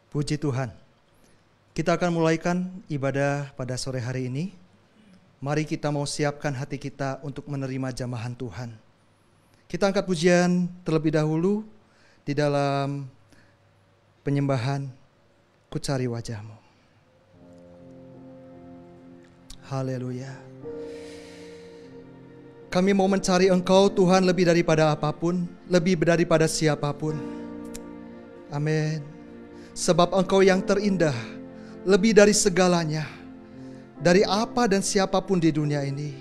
Puji Tuhan. Kita akan mulaikan ibadah pada sore hari ini. Mari kita mau siapkan hati kita untuk menerima jamahan Tuhan. Kita angkat pujian terlebih dahulu di dalam penyembahan Ku Cari Wajah-Mu. Haleluya. Kami mau mencari Engkau Tuhan lebih daripada apapun, lebih daripada siapapun. Amin. Sebab Engkau yang terindah, lebih dari segalanya, dari apa dan siapapun di dunia ini.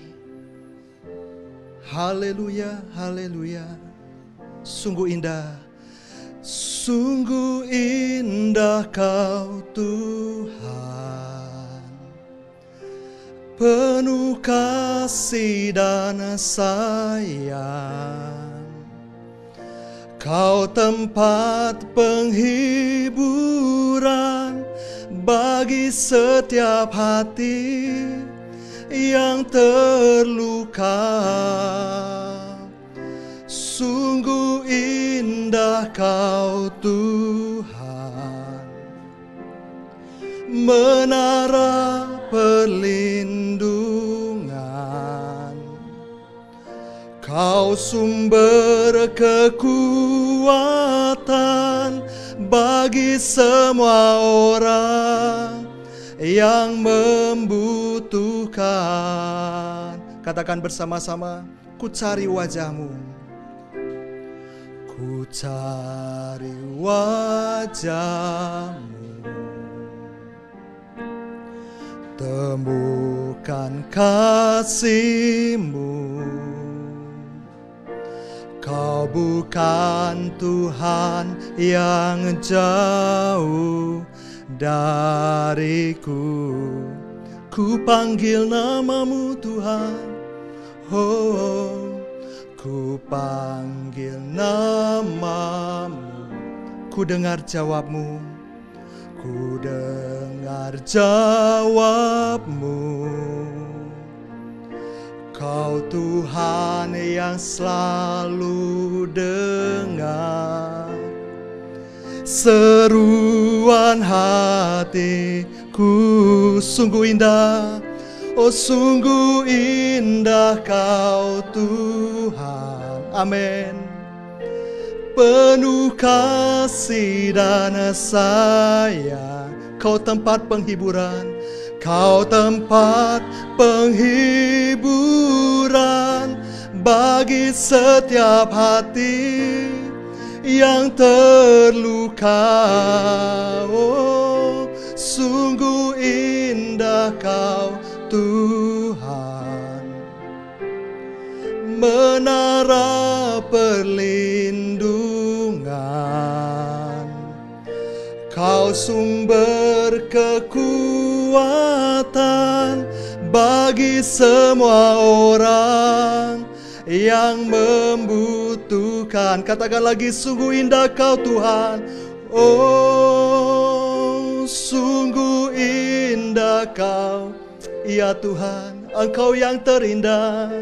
Haleluya, haleluya. Sungguh indah, sungguh indah Kau Tuhan, penuh kasih dan sayang. Kau tempat penghiburan bagi setiap hati yang terluka. Sungguh indah Kau Tuhan, menara perlindungan. Kau sumber kekuatan bagi semua orang yang membutuhkan. Katakan bersama-sama, ku cari wajah-Mu. Ku cari wajah-Mu, temukan kasih-Mu. Kau bukan Tuhan yang jauh dariku. Ku panggil nama-Mu Tuhan, oh, ku panggil nama-Mu. Ku dengar jawab-Mu, ku dengar jawab-Mu. Kau Tuhan yang selalu dengar seruan hatiku. Sungguh indah, oh sungguh indah Kau Tuhan. Amin. Penuh kasih dan sayang. Kau tempat penghiburan, Kau tempat penghiburan bagi setiap hati yang terluka. Oh, sungguh indah Kau Tuhan, menara perlindungan. Kau sumber kekuatan bagi semua orang yang membutuhkan. Katakan lagi, sungguh indah Kau Tuhan. Oh, sungguh indah Kau, ya Tuhan, Engkau yang terindah,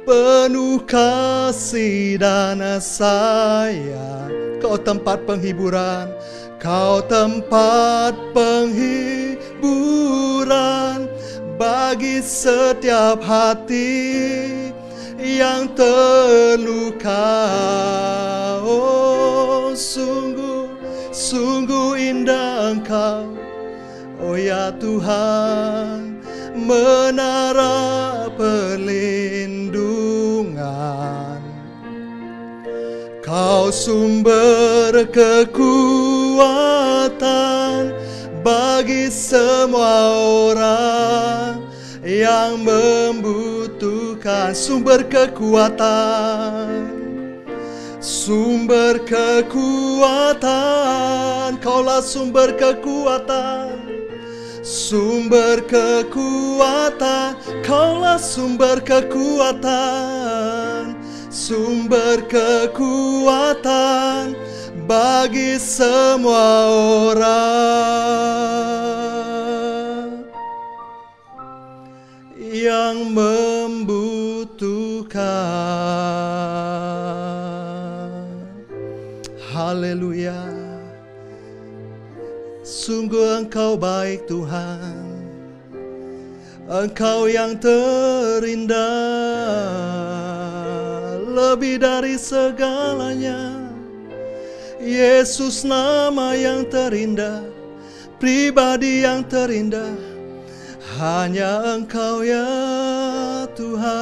penuh kasih dan sayang. Kau tempat penghiburan, Kau tempat penghiburan bagi setiap hati yang terluka. Oh, sungguh indah Engkau, oh ya Tuhan, menara perlindungan. Kau sumber kekuatan bagi semua orang yang membutuhkan. Sumber kekuatan, sumber kekuatan. Kaulah sumber kekuatan, sumber kekuatan. Kaulah sumber kekuatan, sumber kekuatan bagi semua orang yang membutuhkan. Haleluya. sungguh Engkau baik Tuhan. Engkau yang terindah, lebih dari segalanya. Yesus nama yang terindah, pribadi yang terindah, hanya Engkau ya Tuhan.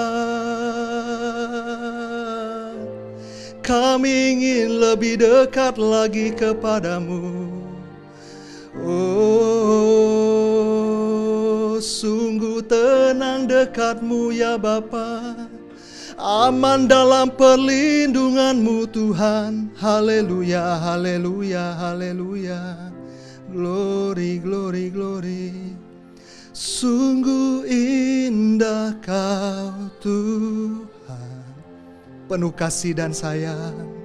Kami ingin lebih dekat lagi kepadamu. Oh, sungguh tenang dekatmu ya Bapa. Aman dalam perlindunganmu Tuhan. Haleluya, haleluya, haleluya. Glory, glory, glory. Sungguh indah Kau Tuhan, penuh kasih dan sayang.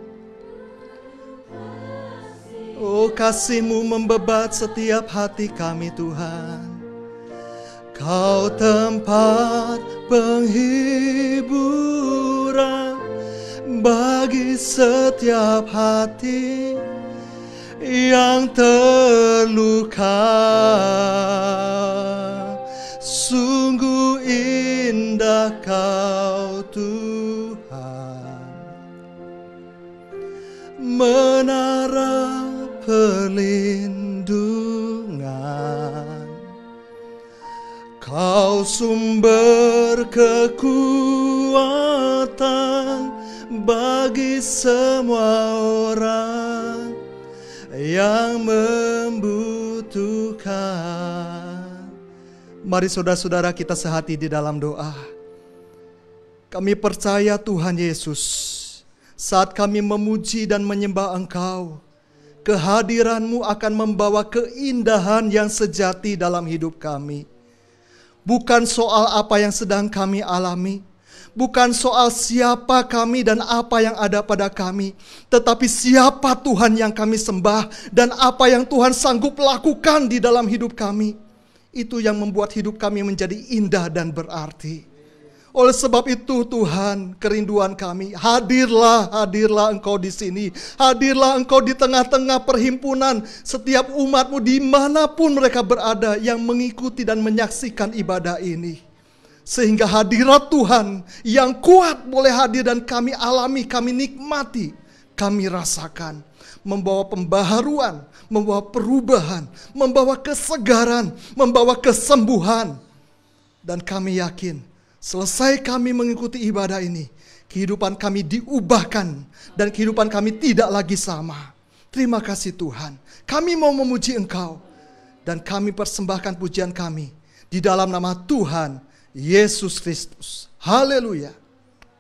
Oh, kasih-Mu membebat setiap hati kami Tuhan. Kau tempat penghiburan bagi setiap hati yang terluka. Sungguh indah Kau Tuhan, menara perlindungan. Kau sumber kekuatan bagi semua orang yang membutuhkan. Mari saudara-saudara kita sehati di dalam doa. Kami percaya Tuhan Yesus, saat kami memuji dan menyembah Engkau, kehadiran-Mu akan membawa keindahan yang sejati dalam hidup kami. Bukan soal apa yang sedang kami alami, bukan soal siapa kami dan apa yang ada pada kami, tetapi siapa Tuhan yang kami sembah dan apa yang Tuhan sanggup lakukan di dalam hidup kami. Itu yang membuat hidup kami menjadi indah dan berarti. Oleh sebab itu Tuhan, kerinduan kami, hadirlah Engkau di sini. Hadirlah Engkau di tengah-tengah perhimpunan setiap umat-Mu dimanapun mereka berada yang mengikuti dan menyaksikan ibadah ini. Sehingga hadirat Tuhan yang kuat boleh hadir dan kami alami, kami nikmati, kami rasakan. Membawa pembaharuan, membawa perubahan, membawa kesegaran, membawa kesembuhan. Dan kami yakin, selesai kami mengikuti ibadah ini, kehidupan kami diubahkan dan kehidupan kami tidak lagi sama. Terima kasih Tuhan. Kami mau memuji Engkau dan kami persembahkan pujian kami di dalam nama Tuhan Yesus Kristus. Haleluya.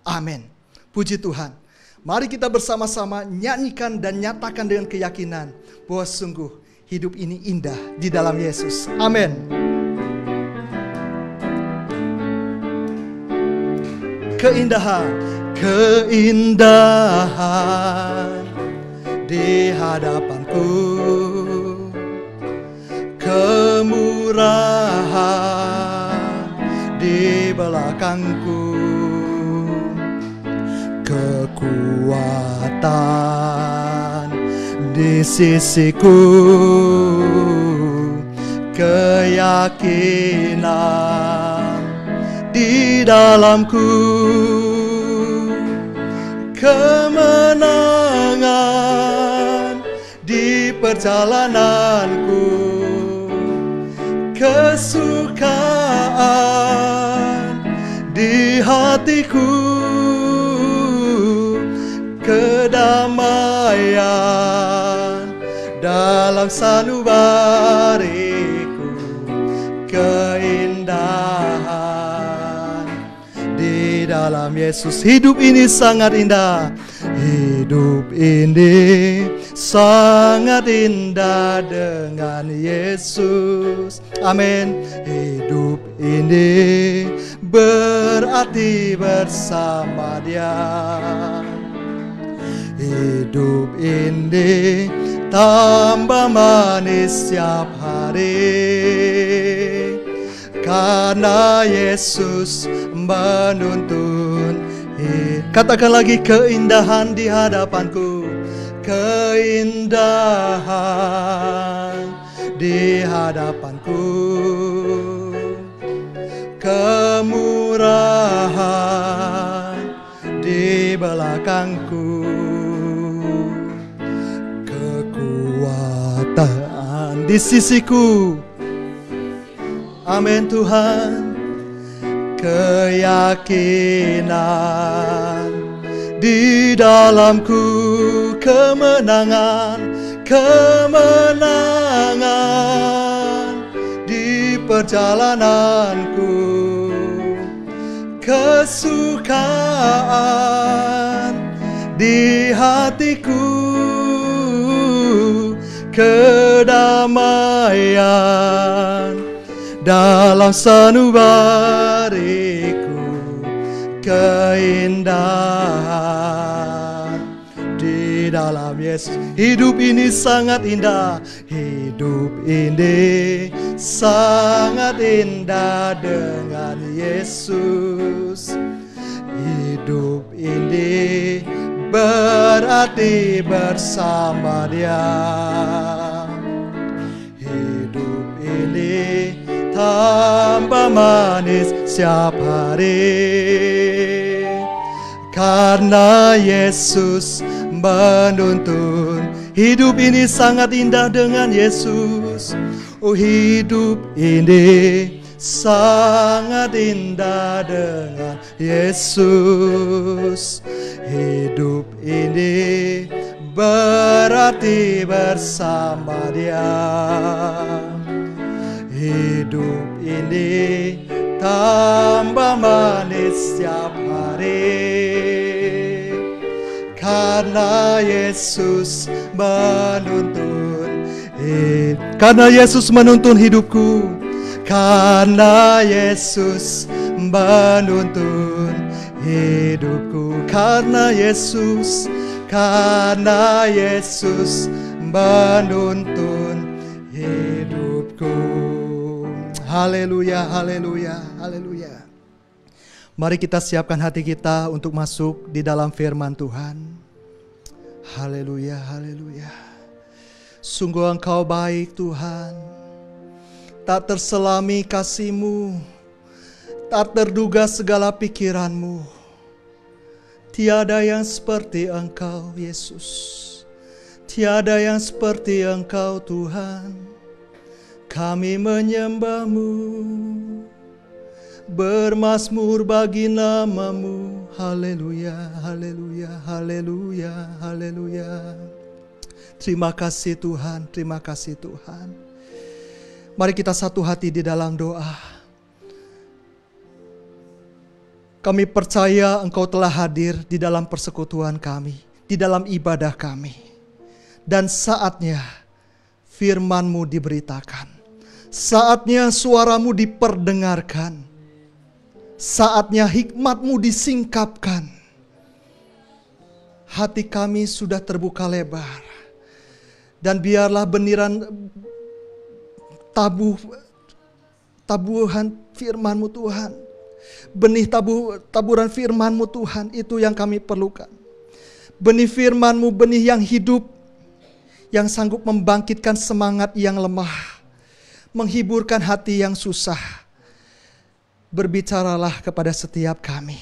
Amin. Puji Tuhan. Mari kita bersama-sama nyanyikan dan nyatakan dengan keyakinan bahwa sungguh hidup ini indah di dalam Yesus. Amin. Keindahan di hadapanku, kemurahan di belakangku, kekuatan di sisiku, keyakinan di dalamku, kemenangan di perjalananku, kesukaan di hatiku, kedamaian dalam sanubariku, keindahan di dalam Yesus. Hidup ini sangat indah. Hidup ini sangat indah dengan Yesus. Amin. Hidup ini berarti bersama Dia. Hidup ini tambah manis setiap hari, karena Yesus menuntun. Katakan lagi, keindahan di hadapanku, keindahan di hadapanku, kemurahan di belakangku, kekuatan di sisiku. Amin Tuhan. Keyakinan di dalamku, kemenangan, kemenangan di perjalananku, kesukaan di hatiku, kedamaian dalam sanubariku, keindahan di dalam Yesus. Hidup ini sangat indah, hidup ini sangat indah dengan Yesus. Hidup ini berarti bersama Dia. Hidup ini tambah manis setiap hari, karena Yesus menuntun. Hidup ini sangat indah dengan Yesus. Oh, hidup ini sangat indah dengan Yesus. Hidup ini berarti bersama Dia. Hidup ini tambah manis setiap hari, karena Yesus menuntun. Karena Yesus menuntun hidupku, karena Yesus menuntun hidupku, karena Yesus menuntun hidupku. Haleluya, haleluya, haleluya. Mari kita siapkan hati kita untuk masuk di dalam firman Tuhan. Haleluya, haleluya. Sungguh Engkau baik Tuhan, tak terselami kasih-Mu, tak terduga segala pikiran-Mu. Tiada yang seperti Engkau Yesus, tiada yang seperti Engkau Tuhan. Kami menyembah-Mu, bermazmur bagi nama-Mu. Haleluya, haleluya, haleluya, haleluya. Terima kasih Tuhan, terima kasih Tuhan. Mari kita satu hati di dalam doa. Kami percaya Engkau telah hadir di dalam persekutuan kami, di dalam ibadah kami. Dan saatnya firman-Mu diberitakan. Saatnya suara-Mu diperdengarkan. Saatnya hikmat-Mu disingkapkan. Hati kami sudah terbuka lebar. Dan biarlah beniran tabuhan firman-Mu Tuhan. Benih taburan firman-Mu Tuhan, itu yang kami perlukan. Benih firman-Mu, benih yang hidup, yang sanggup membangkitkan semangat yang lemah, menghiburkan hati yang susah. Berbicaralah kepada setiap kami.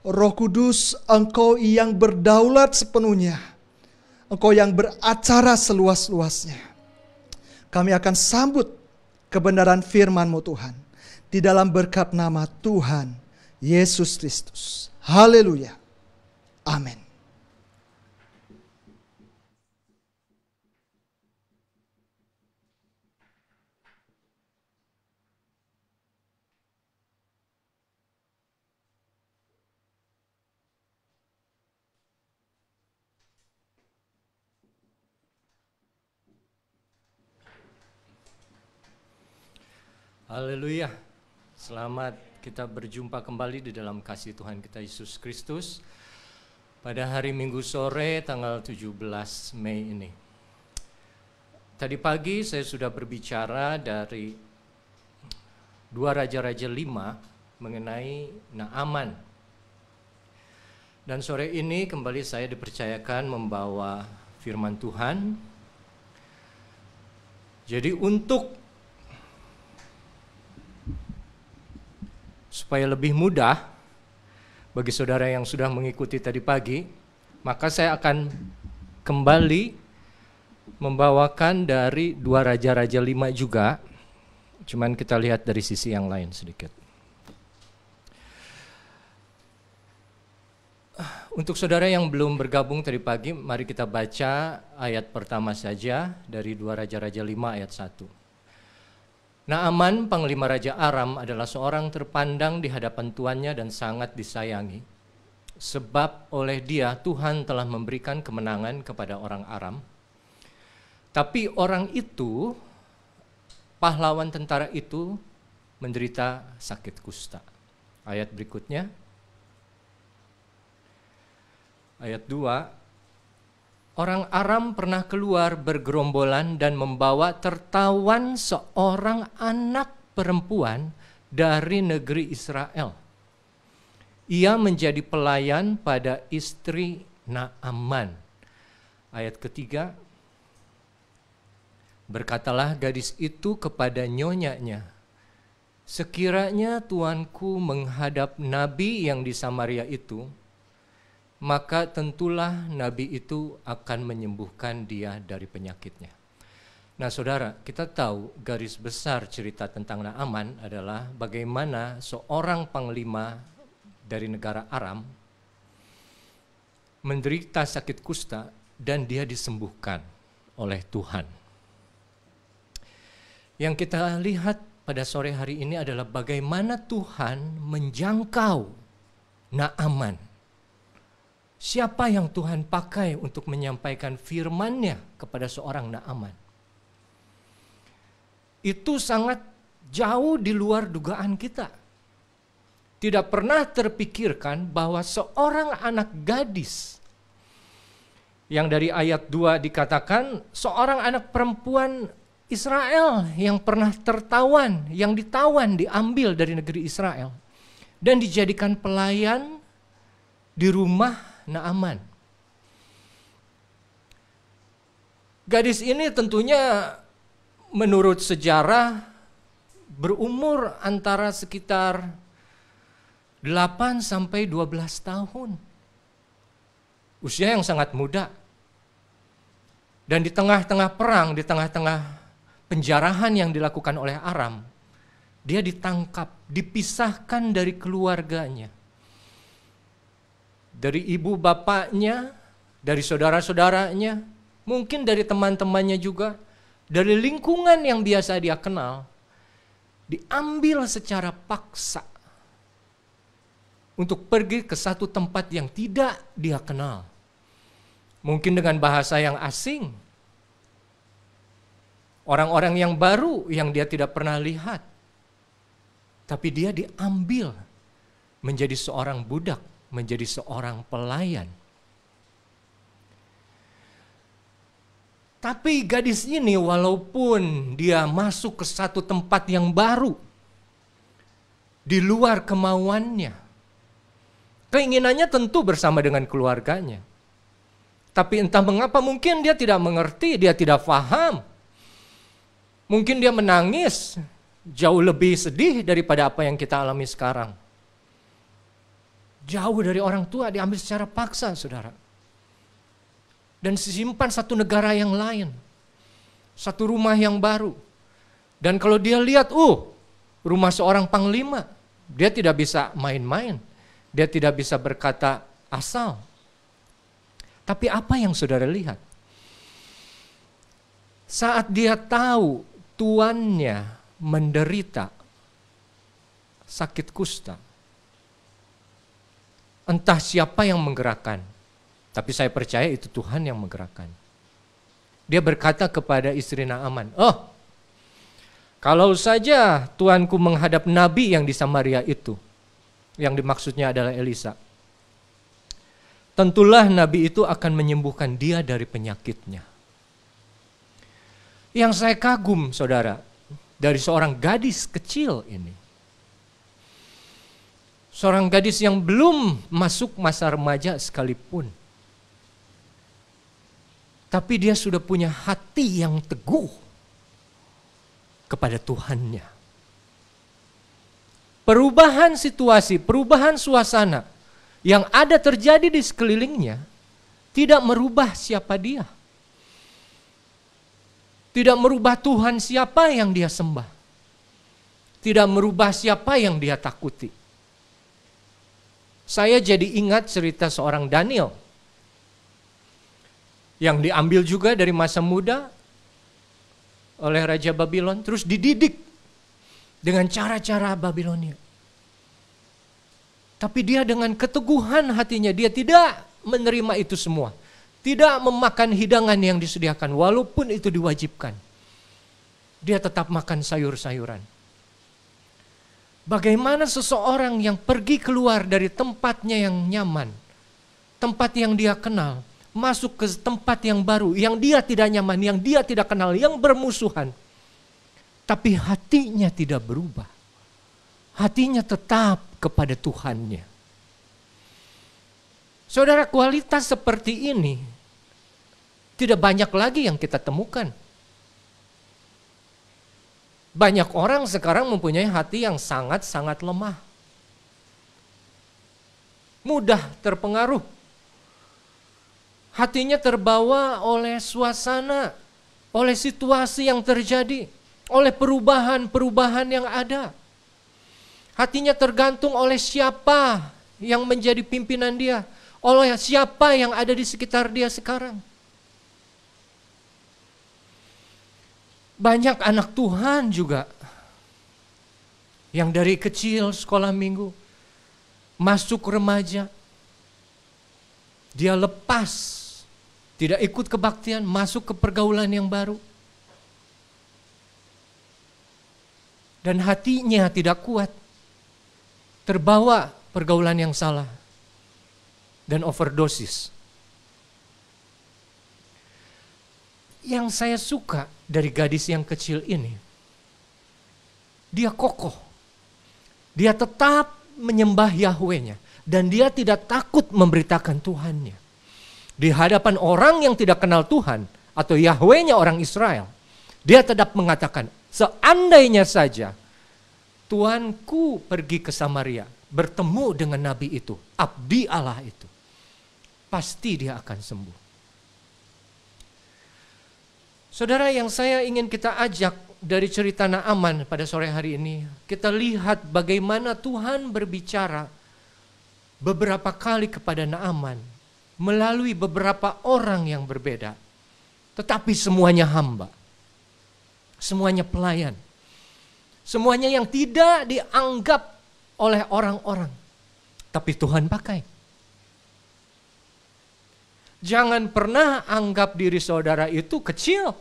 Roh Kudus, Engkau yang berdaulat sepenuhnya. Engkau yang beracara seluas-luasnya. Kami akan sambut kebenaran firman-Mu Tuhan, di dalam berkat nama Tuhan Yesus Kristus. Haleluya. Amin. Haleluya. Selamat kita berjumpa kembali di dalam kasih Tuhan kita Yesus Kristus pada hari Minggu sore tanggal 17 Mei ini. Tadi pagi saya sudah berbicara dari 2 Raja-Raja 5 mengenai Naaman. Dan sore ini kembali saya dipercayakan membawa firman Tuhan. Jadi supaya lebih mudah bagi saudara yang sudah mengikuti tadi pagi, maka saya akan kembali membawakan dari 2 Raja-Raja 5 juga. Cuman kita lihat dari sisi yang lain sedikit. Untuk saudara yang belum bergabung tadi pagi, mari kita baca ayat pertama saja dari 2 Raja-Raja 5 ayat 1. Naaman, panglima Raja Aram, adalah seorang terpandang di hadapan tuannya dan sangat disayangi. Sebab oleh dia Tuhan telah memberikan kemenangan kepada orang Aram. Tapi orang itu, pahlawan tentara itu, menderita sakit kusta. Ayat berikutnya. Ayat 2, orang Aram pernah keluar bergerombolan dan membawa tertawan seorang anak perempuan dari negeri Israel. Ia menjadi pelayan pada istri Naaman. Ayat ketiga, berkatalah gadis itu kepada nyonyanya, sekiranya tuanku menghadap nabi yang di Samaria itu, maka tentulah nabi itu akan menyembuhkan dia dari penyakitnya. Nah saudara, kita tahu garis besar cerita tentang Naaman adalah bagaimana seorang panglima dari negara Aram menderita sakit kusta dan dia disembuhkan oleh Tuhan. Yang kita lihat pada sore hari ini adalah bagaimana Tuhan menjangkau Naaman. Siapa yang Tuhan pakai untuk menyampaikan firman-Nya kepada seorang Naaman? Itu sangat jauh di luar dugaan kita. Tidak pernah terpikirkan bahwa seorang anak gadis, yang dari ayat 2 dikatakan seorang anak perempuan Israel yang pernah tertawan, yang ditawan, diambil dari negeri Israel dan dijadikan pelayan di rumah Naaman. Gadis ini tentunya menurut sejarah berumur antara sekitar 8 sampai 12 tahun. Usia yang sangat muda. Dan di tengah-tengah perang, di tengah-tengah penjarahan yang dilakukan oleh Aram, dia ditangkap, dipisahkan dari keluarganya. Dari ibu bapaknya, dari saudara-saudaranya, mungkin dari teman-temannya juga, dari lingkungan yang biasa dia kenal, diambil secara paksa untuk pergi ke satu tempat yang tidak dia kenal. Mungkin dengan bahasa yang asing, orang-orang yang baru yang dia tidak pernah lihat, tapi dia diambil menjadi seorang budak, menjadi seorang pelayan. Tapi gadis ini walaupun dia masuk ke satu tempat yang baru, di luar kemauannya, keinginannya tentu bersama dengan keluarganya. Tapi entah mengapa mungkin dia tidak mengerti, dia tidak paham. Mungkin dia menangis jauh lebih sedih daripada apa yang kita alami sekarang. Jauh dari orang tua, diambil secara paksa, saudara. Dan disimpan satu negara yang lain. Satu rumah yang baru. Dan kalau dia lihat, rumah seorang panglima, dia tidak bisa main-main. Dia tidak bisa berkata asal. Tapi apa yang saudara lihat? Saat dia tahu tuannya menderita sakit kusta, entah siapa yang menggerakkan, tapi saya percaya itu Tuhan yang menggerakkan. Dia berkata kepada istri Naaman, kalau saja tuanku menghadap nabi yang di Samaria itu, yang dimaksudnya adalah Elisa, tentulah nabi itu akan menyembuhkan dia dari penyakitnya. Yang saya kagum, saudara, dari seorang gadis kecil ini, seorang gadis yang belum masuk masa remaja sekalipun, tapi dia sudah punya hati yang teguh. kepada Tuhannya. Perubahan situasi, perubahan suasana yang ada terjadi di sekelilingnya tidak merubah siapa dia. Tidak merubah Tuhan siapa yang dia sembah. Tidak merubah siapa yang dia takuti. Saya jadi ingat cerita seorang Daniel yang diambil juga dari masa muda oleh Raja Babylon, terus dididik dengan cara-cara Babilonia. Tapi dia dengan keteguhan hatinya, dia tidak menerima itu semua. Tidak memakan hidangan yang disediakan, walaupun itu diwajibkan. Dia tetap makan sayur-sayuran. Bagaimana seseorang yang pergi keluar dari tempatnya yang nyaman, tempat yang dia kenal, masuk ke tempat yang baru, yang dia tidak nyaman, yang dia tidak kenal, yang bermusuhan. Tapi hatinya tidak berubah. Hatinya tetap kepada Tuhannya. Saudara, kualitas seperti ini tidak banyak lagi yang kita temukan. Banyak orang sekarang mempunyai hati yang sangat-sangat lemah. Mudah terpengaruh. Hatinya terbawa oleh suasana, oleh situasi yang terjadi, oleh perubahan-perubahan yang ada. Hatinya tergantung oleh siapa yang menjadi pimpinan dia, oleh siapa yang ada di sekitar dia sekarang. Banyak anak Tuhan juga yang dari kecil sekolah minggu, masuk remaja, dia lepas, tidak ikut kebaktian, masuk ke pergaulan yang baru. Dan hatinya tidak kuat, terbawa pergaulan yang salah dan overdosis. Yang saya suka dari gadis yang kecil ini, dia kokoh. Dia tetap menyembah Yahweh-nya dan dia tidak takut memberitakan Tuhannya. Di hadapan orang yang tidak kenal Tuhan atau Yahweh-nya orang Israel, dia tetap mengatakan, seandainya saja Tuanku pergi ke Samaria, bertemu dengan nabi itu, abdi Allah itu, pasti dia akan sembuh. Saudara, yang saya ingin kita ajak dari cerita Naaman pada sore hari ini, kita lihat bagaimana Tuhan berbicara beberapa kali kepada Naaman melalui beberapa orang yang berbeda, tetapi semuanya hamba, semuanya pelayan, semuanya yang tidak dianggap oleh orang-orang, tapi Tuhan pakai. Jangan pernah anggap diri saudara itu kecil.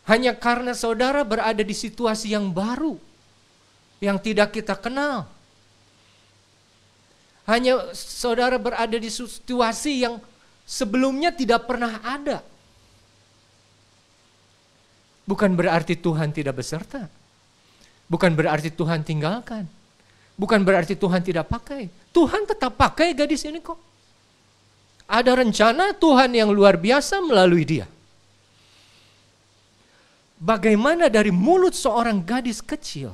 Hanya karena saudara berada di situasi yang baru, yang tidak kita kenal. Hanya saudara berada di situasi yang sebelumnya tidak pernah ada. Bukan berarti Tuhan tidak beserta. Bukan berarti Tuhan tinggalkan. Bukan berarti Tuhan tidak pakai. Tuhan tetap pakai gadis ini kok. Ada rencana Tuhan yang luar biasa melalui dia. Bagaimana dari mulut seorang gadis kecil,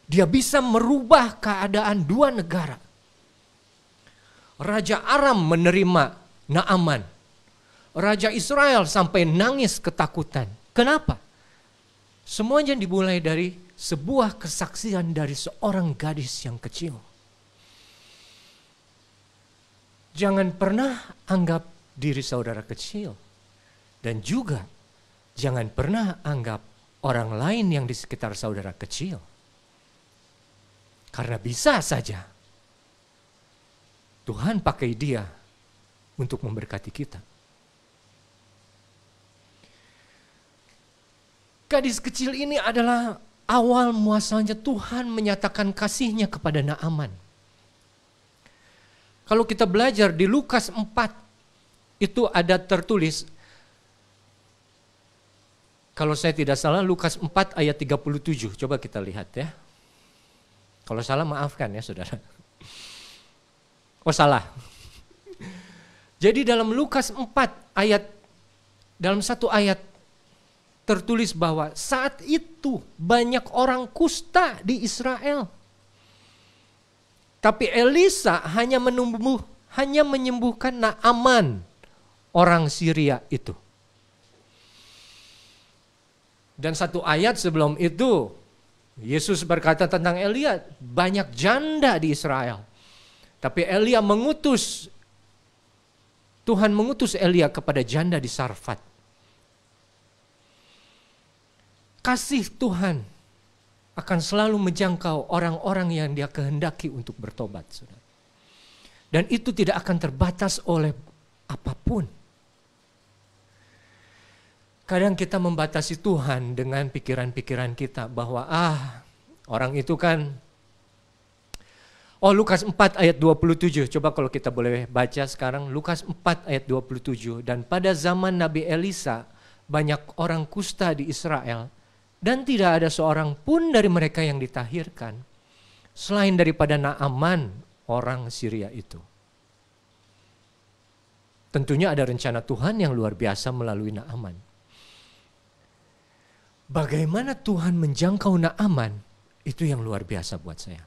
dia bisa merubah keadaan dua negara. Raja Aram menerima Naaman. Raja Israel sampai nangis ketakutan. Kenapa? Semuanya dimulai dari sebuah kesaksian dari seorang gadis yang kecil. Jangan pernah anggap diri saudara kecil. Dan juga jangan pernah anggap orang lain yang di sekitar saudara kecil. Karena bisa saja Tuhan pakai dia untuk memberkati kita. Gadis kecil ini adalah awal muasalnya Tuhan menyatakan kasih-Nya kepada Naaman. Kalau kita belajar di Lukas 4, itu ada tertulis, kalau saya tidak salah Lukas 4 ayat 37, coba kita lihat ya. Kalau salah maafkan ya saudara. Oh salah. Jadi dalam Lukas 4 ayat, dalam satu ayat, tertulis bahwa saat itu banyak orang kusta di Israel. Tapi Elisa hanya menyembuhkan Naaman, orang Syria itu. Dan satu ayat sebelum itu, Yesus berkata tentang Elia, banyak janda di Israel. Tapi Tuhan mengutus Elia kepada janda di Sarfat. Kasih Tuhan akan selalu menjangkau orang-orang yang Dia kehendaki untuk bertobat, saudara. Dan itu tidak akan terbatas oleh apapun. Kadang kita membatasi Tuhan dengan pikiran-pikiran kita bahwa orang itu kan, Lukas 4 ayat 27, coba kalau kita boleh baca sekarang, Lukas 4 ayat 27, dan pada zaman Nabi Elisa banyak orang kusta di Israel, dan tidak ada seorang pun dari mereka yang ditahirkan, selain daripada Naaman, orang Syria itu. Tentunya ada rencana Tuhan yang luar biasa melalui Naaman. Bagaimana Tuhan menjangkau Naaman, itu yang luar biasa buat saya.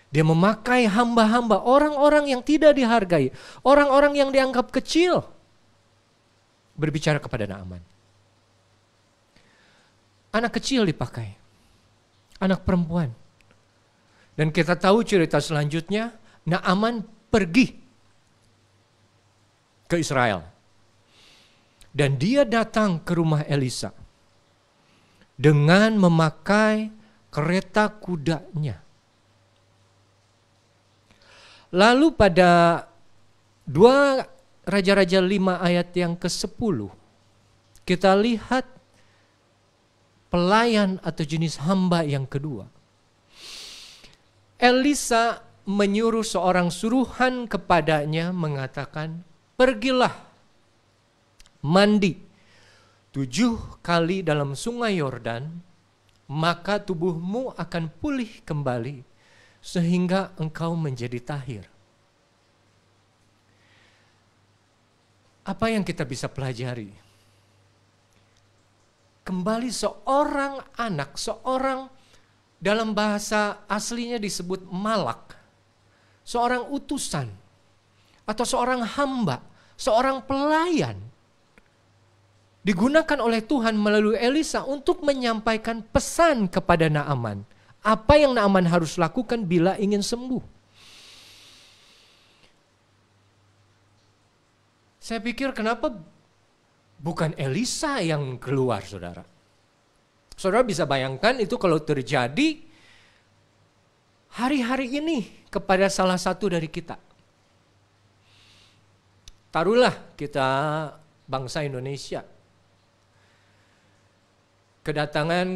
Dia memakai hamba-hamba, orang-orang yang tidak dihargai, orang-orang yang dianggap kecil, berbicara kepada Naaman. Anak kecil dipakai, anak perempuan. Dan kita tahu cerita selanjutnya, Naaman pergi ke Israel. Dan dia datang ke rumah Elisa dengan memakai kereta kudanya. Lalu pada 2 Raja-Raja 5 ayat yang ke-10, kita lihat pelayan atau jenis hamba yang kedua. Elisa menyuruh seorang suruhan kepadanya mengatakan, pergilah mandi 7 kali dalam sungai Yordan, maka tubuhmu akan pulih kembali sehingga engkau menjadi tahir. Apa yang kita bisa pelajari? Kembali seorang anak, seorang dalam bahasa aslinya disebut malak, seorang utusan atau seorang hamba, seorang pelayan, digunakan oleh Tuhan melalui Elisa untuk menyampaikan pesan kepada Naaman. Apa yang Naaman harus lakukan bila ingin sembuh. Saya pikir kenapa bukan Elisa yang keluar, saudara. Saudara bisa bayangkan itu kalau terjadi hari-hari ini kepada salah satu dari kita. Taruhlah kita bangsa Indonesia kedatangan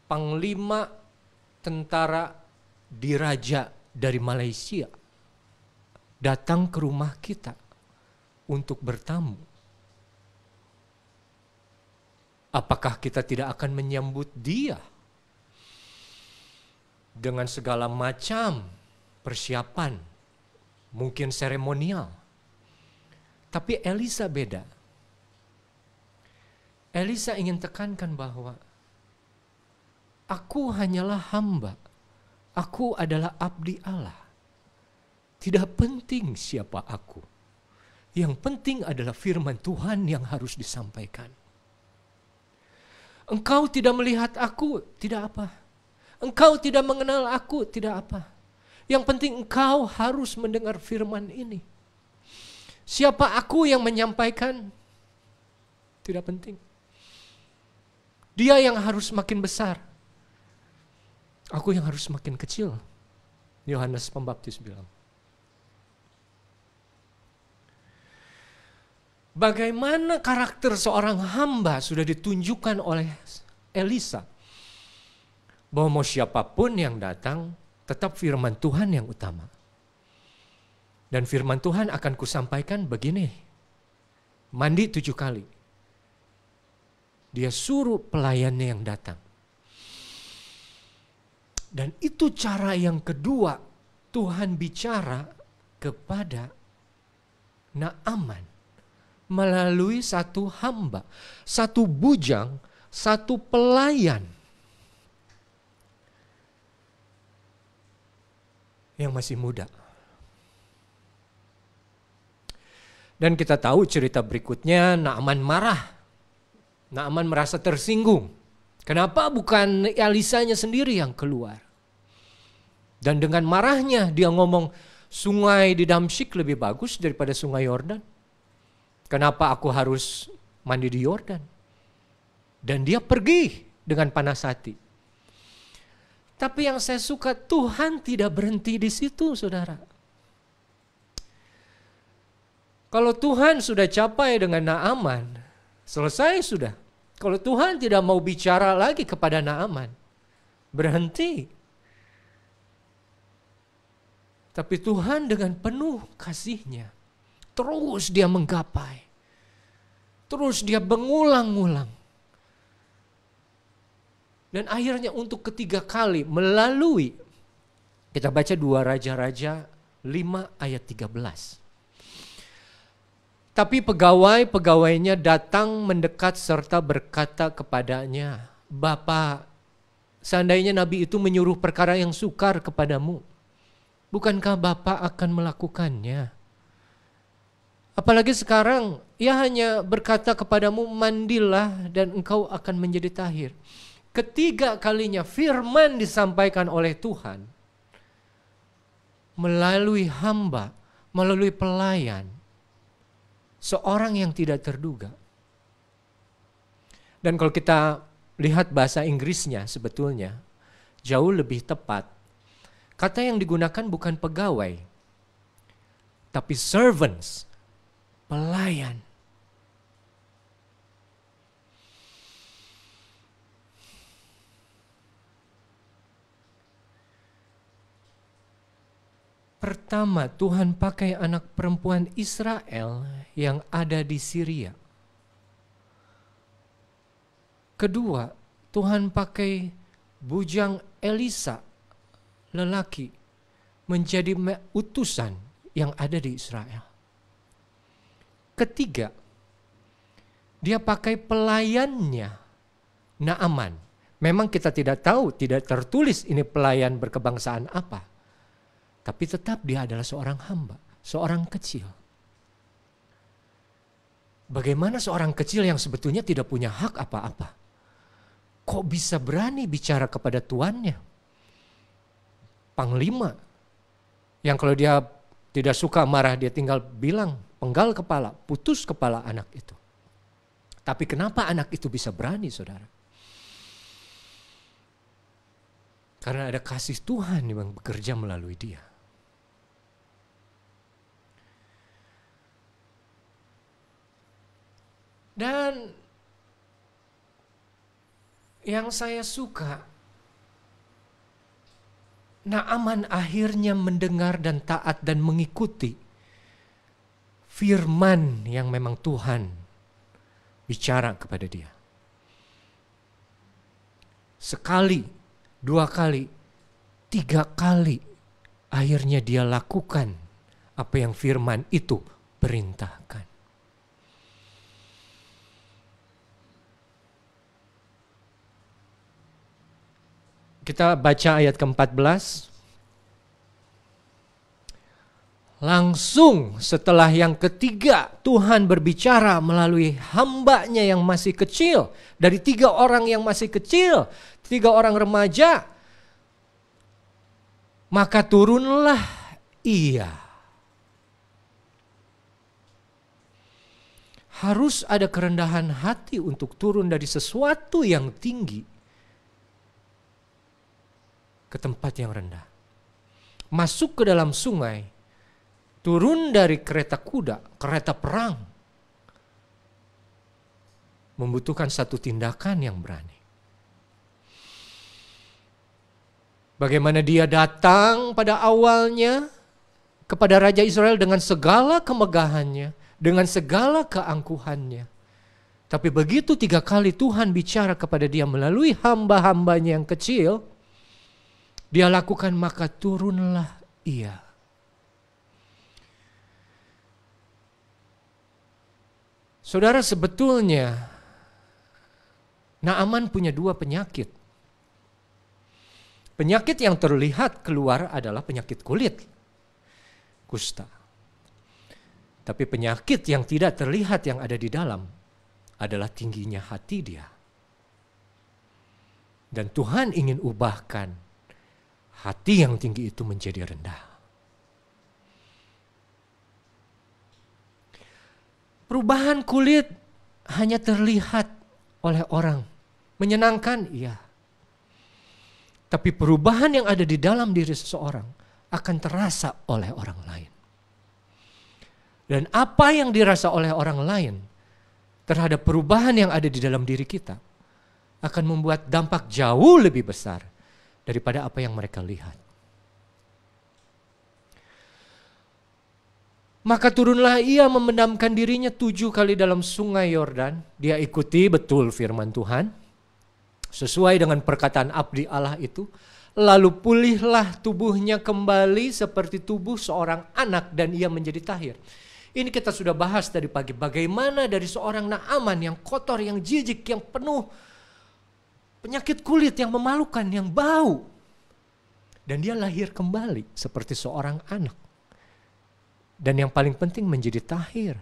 panglima tentara diraja dari Malaysia datang ke rumah kita untuk bertamu. Apakah kita tidak akan menyambut dia dengan segala macam persiapan, mungkin seremonial? Tapi Elisa beda. Elisa ingin tekankan bahwa aku hanyalah hamba, aku adalah abdi Allah. Tidak penting siapa aku. Yang penting adalah firman Tuhan yang harus disampaikan. Engkau tidak melihat aku, tidak apa. Engkau tidak mengenal aku, tidak apa. Yang penting engkau harus mendengar firman ini. Siapa aku yang menyampaikan? Tidak penting. Dia yang harus makin besar. Aku yang harus makin kecil. Yohanes Pembaptis bilang. Bagaimana karakter seorang hamba sudah ditunjukkan oleh Elisa. Bahwa mau siapapun yang datang, tetap firman Tuhan yang utama. Dan firman Tuhan akan kusampaikan begini. Mandi 7 kali. Dia suruh pelayannya yang datang. Dan itu cara yang kedua Tuhan bicara kepada Naaman melalui satu hamba, satu bujang, satu pelayan yang masih muda. Dan kita tahu cerita berikutnya, Naaman marah. Naaman merasa tersinggung. Kenapa bukan Elisanya sendiri yang keluar? Dan dengan marahnya dia ngomong, sungai di Damsyik lebih bagus daripada sungai Yordan. Kenapa aku harus mandi di Yordan? Dan dia pergi dengan panas hati. Tapi yang saya suka, Tuhan tidak berhenti di situ, saudara. Kalau Tuhan sudah capai dengan Naaman, selesai sudah. Kalau Tuhan tidak mau bicara lagi kepada Naaman, berhenti. Tapi Tuhan dengan penuh kasih-Nya, terus dia menggapai. Terus dia mengulang-ulang. Dan akhirnya untuk ketiga kali melalui, kita baca 2 Raja-Raja 5 ayat 13. Tapi pegawai-pegawainya datang mendekat serta berkata kepadanya, Bapa, seandainya Nabi itu menyuruh perkara yang sukar kepadamu, bukankah Bapa akan melakukannya? Apalagi sekarang, ia hanya berkata kepadamu, mandilah dan engkau akan menjadi tahir. Ketiga kalinya firman disampaikan oleh Tuhan melalui hamba, melalui pelayan, seorang yang tidak terduga. Dan kalau kita lihat bahasa Inggrisnya sebetulnya jauh lebih tepat. Kata yang digunakan bukan pegawai, tapi servants, pelayan. Pertama, Tuhan pakai anak perempuan Israel yang ada di Syria. Kedua, Tuhan pakai bujang Elisa, lelaki, menjadi utusan yang ada di Israel. Ketiga, dia pakai pelayannya, Naaman. Memang kita tidak tahu, tidak tertulis ini pelayan berkebangsaan apa. Tapi tetap dia adalah seorang hamba, seorang kecil. Bagaimana seorang kecil yang sebetulnya tidak punya hak apa-apa, kok bisa berani bicara kepada tuannya? Panglima, yang kalau dia tidak suka marah, dia tinggal bilang, penggal kepala, putus kepala anak itu. Tapi kenapa anak itu bisa berani, saudara? Karena ada kasih Tuhan yang bekerja melalui dia. Dan yang saya suka, Naaman akhirnya mendengar dan taat dan mengikuti firman yang memang Tuhan bicara kepada dia. Sekali, 2 kali, 3 kali, akhirnya dia lakukan apa yang firman itu perintahkan. Kita baca ayat ke-14. Langsung setelah yang ketiga Tuhan berbicara melalui hambanya yang masih kecil. Dari 3 orang yang masih kecil, 3 orang remaja. Maka turunlah ia. Harus ada kerendahan hati untuk turun dari sesuatu yang tinggi ke tempat yang rendah. Masuk ke dalam sungai, turun dari kereta kuda, kereta perang. Membutuhkan satu tindakan yang berani. Bagaimana dia datang pada awalnya kepada Raja Israel dengan segala kemegahannya, dengan segala keangkuhannya. Tapi begitu 3 kali Tuhan bicara kepada dia melalui hamba-hambanya yang kecil, dia lakukan, maka turunlah ia. Saudara, sebetulnya Naaman punya dua penyakit. Penyakit yang terlihat keluar adalah penyakit kulit, kusta. Tapi penyakit yang tidak terlihat yang ada di dalam adalah tingginya hati dia. Dan Tuhan ingin ubahkan hati yang tinggi itu menjadi rendah. Perubahan kulit hanya terlihat oleh orang. Menyenangkan, iya. Tapi perubahan yang ada di dalam diri seseorang akan terasa oleh orang lain. Dan apa yang dirasa oleh orang lain terhadap perubahan yang ada di dalam diri kita akan membuat dampak jauh lebih besar daripada apa yang mereka lihat. Maka turunlah ia memendamkan dirinya 7 kali dalam sungai Yordan. Dia ikuti betul firman Tuhan sesuai dengan perkataan abdi Allah itu. Lalu pulihlah tubuhnya kembali seperti tubuh seorang anak dan ia menjadi tahir. Ini kita sudah bahas tadi pagi. Bagaimana dari seorang Naaman yang kotor, yang jijik, yang penuh penyakit kulit, yang memalukan, yang bau. Dan dia lahir kembali seperti seorang anak. Dan yang paling penting menjadi tahir,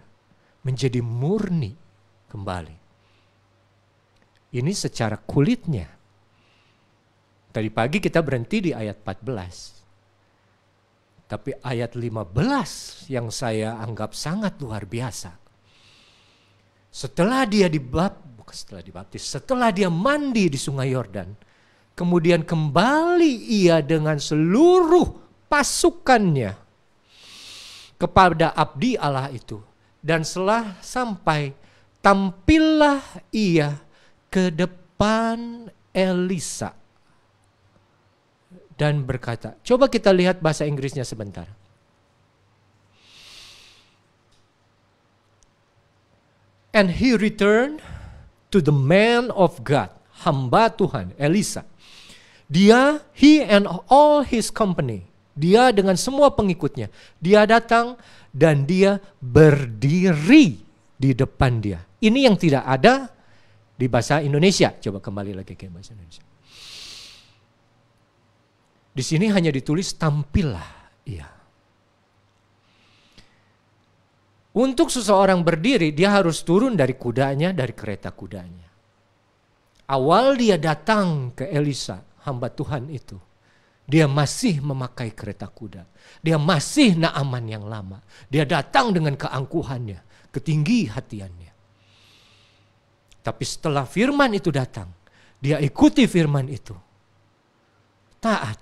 menjadi murni kembali. Ini secara kulitnya. Tadi pagi kita berhenti di ayat 14. Tapi ayat 15 yang saya anggap sangat luar biasa. Setelah dia setelah dia mandi di sungai Yordan, kemudian kembali ia dengan seluruh pasukannya kepada abdi Allah itu. Dan setelah sampai, tampillah ia ke depan Elisa dan berkata, coba kita lihat bahasa Inggrisnya sebentar. And he returned to the man of God, hamba Tuhan, Elisa. He and all his company, dia dengan semua pengikutnya, dia datang dan dia berdiri di depan dia. Ini yang tidak ada di bahasa Indonesia. Coba kembali lagi ke bahasa Indonesia. Di sini hanya ditulis tampillah ia. Untuk seseorang berdiri, dia harus turun dari kudanya, dari kereta kudanya. Awal dia datang ke Elisa, hamba Tuhan itu, dia masih memakai kereta kuda. Dia masih Naaman yang lama. Dia datang dengan keangkuhannya, ketinggi hatiannya. Tapi setelah firman itu datang, dia ikuti firman itu. Taat.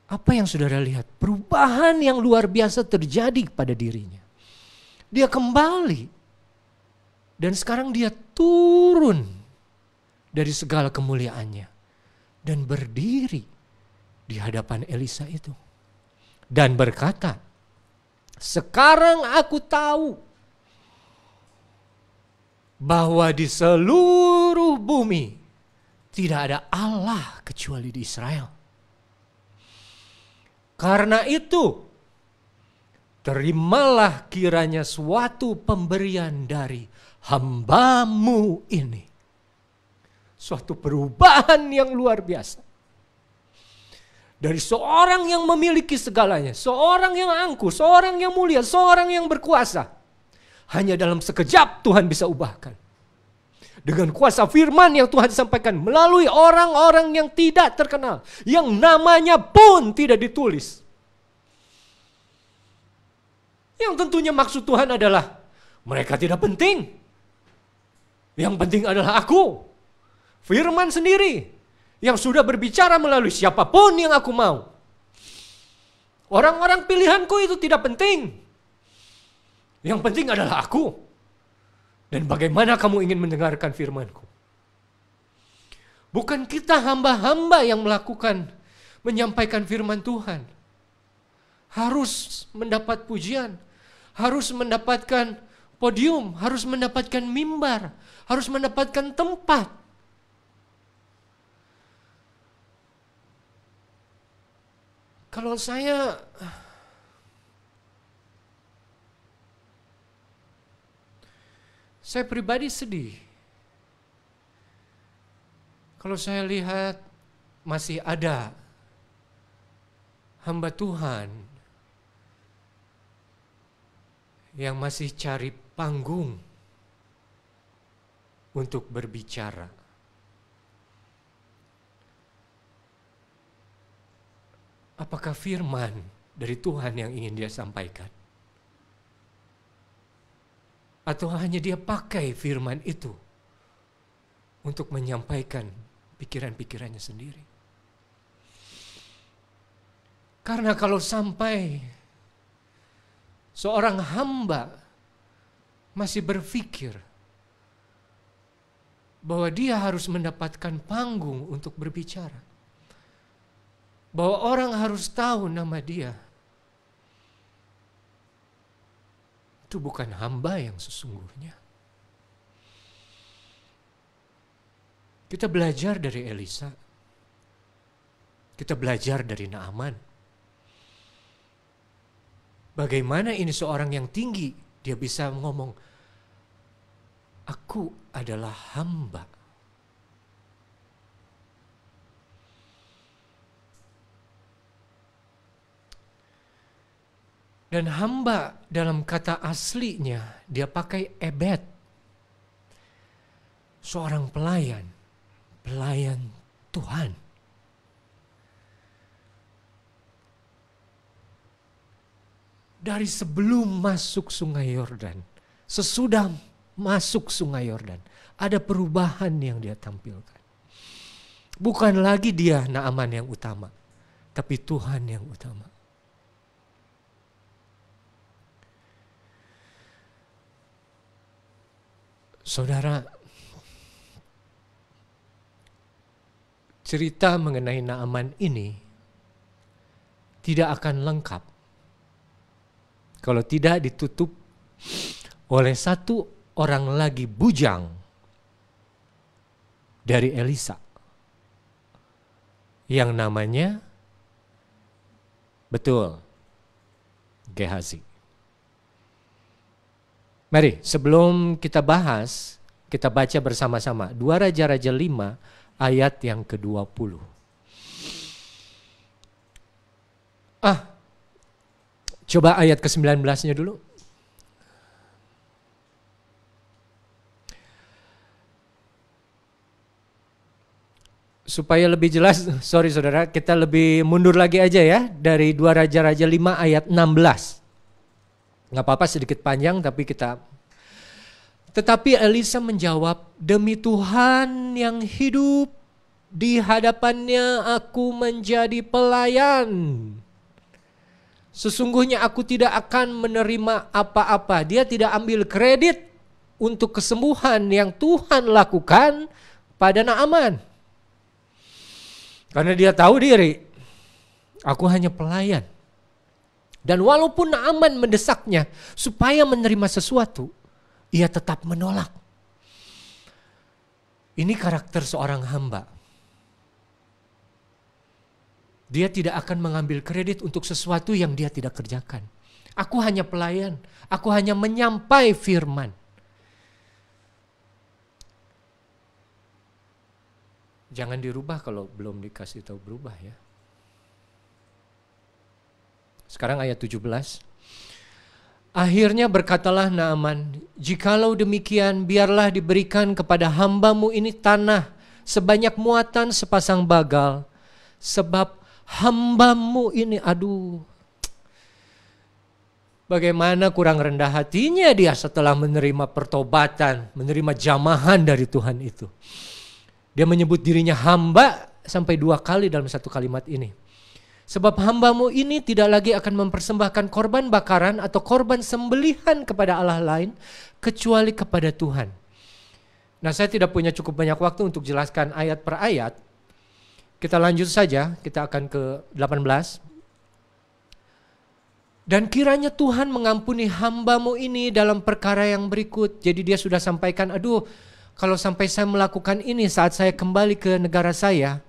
Apa yang saudara lihat? Perubahan yang luar biasa terjadi pada dirinya. Dia kembali. Dan sekarang dia turun dari segala kemuliaannya. Dan berdiri di hadapan Elisa itu. Dan berkata, sekarang aku tahu bahwa di seluruh bumi tidak ada Allah kecuali di Israel. Karena itu, terimalah kiranya suatu pemberian dari hambamu ini. Suatu perubahan yang luar biasa. Dari seorang yang memiliki segalanya, seorang yang angkuh, seorang yang mulia, seorang yang berkuasa. Hanya dalam sekejap Tuhan bisa ubahkan. Dengan kuasa firman yang Tuhan sampaikan melalui orang-orang yang tidak terkenal. Yang namanya pun tidak ditulis. Yang tentunya maksud Tuhan adalah mereka tidak penting. Yang penting adalah aku. Firman sendiri yang sudah berbicara melalui siapapun yang aku mau. Orang-orang pilihanku itu tidak penting. Yang penting adalah aku. Dan bagaimana kamu ingin mendengarkan firman-Ku. Bukan kita hamba-hamba yang menyampaikan firman Tuhan. Harus mendapat pujian. Harus mendapatkan podium. Harus mendapatkan mimbar. Harus mendapatkan tempat. Kalau Saya pribadi sedih kalau saya lihat masih ada hamba Tuhan yang masih cari panggung untuk berbicara. Apakah firman dari Tuhan yang ingin dia sampaikan? Atau hanya dia pakai firman itu untuk menyampaikan pikiran-pikirannya sendiri? Karena kalau sampai seorang hamba masih berpikir bahwa dia harus mendapatkan panggung untuk berbicara, bahwa orang harus tahu nama dia, itu bukan hamba yang sesungguhnya. Kita belajar dari Elisa. Kita belajar dari Naaman. Bagaimana ini seorang yang tinggi, dia bisa ngomong, aku adalah hamba. Dan hamba dalam kata aslinya dia pakai ebed. Seorang pelayan Tuhan. Dari sebelum masuk Sungai Yordan, sesudah masuk Sungai Yordan, ada perubahan yang dia tampilkan. Bukan lagi dia Naaman yang utama, tapi Tuhan yang utama. Saudara, cerita mengenai Naaman ini tidak akan lengkap kalau tidak ditutup oleh satu orang lagi bujang dari Elisa yang namanya, betul, Gehazi. Mari sebelum kita bahas, kita baca bersama-sama 2 Raja-Raja 5 ayat yang ke-20. Coba ayat ke-19-nya dulu. Supaya lebih jelas, sorry saudara, kita lebih mundur lagi aja ya, dari 2 Raja-Raja 5 ayat 16. Gak apa-apa sedikit panjang tapi kita. Tetapi Elisa menjawab, demi Tuhan yang hidup, di hadapannya aku menjadi pelayan. Sesungguhnya aku tidak akan menerima apa-apa. Dia tidak ambil kredit untuk kesembuhan yang Tuhan lakukan pada Naaman. Karena dia tahu diri, aku hanya pelayan. Dan walaupun Naaman mendesaknya supaya menerima sesuatu, ia tetap menolak. Ini karakter seorang hamba. Dia tidak akan mengambil kredit untuk sesuatu yang dia tidak kerjakan. Aku hanya pelayan, aku hanya menyampai firman. Jangan dirubah kalau belum dikasih tahu berubah ya. Sekarang ayat 17. Akhirnya berkatalah Naaman, jikalau demikian biarlah diberikan kepada hambamu ini tanah sebanyak muatan sepasang bagal. Sebab hambamu ini, bagaimana kurang rendah hatinya dia setelah menerima pertobatan, menerima jamahan dari Tuhan itu. Dia menyebut dirinya hamba sampai 2 kali dalam satu kalimat ini. Sebab hambamu ini tidak lagi akan mempersembahkan korban bakaran atau korban sembelihan kepada Allah lain, kecuali kepada Tuhan. Nah, saya tidak punya cukup banyak waktu untuk jelaskan ayat per ayat. Kita lanjut saja, kita akan ke 18. Dan kiranya Tuhan mengampuni hambamu ini dalam perkara yang berikut. Jadi dia sudah sampaikan, kalau sampai saya melakukan ini saat saya kembali ke negara saya,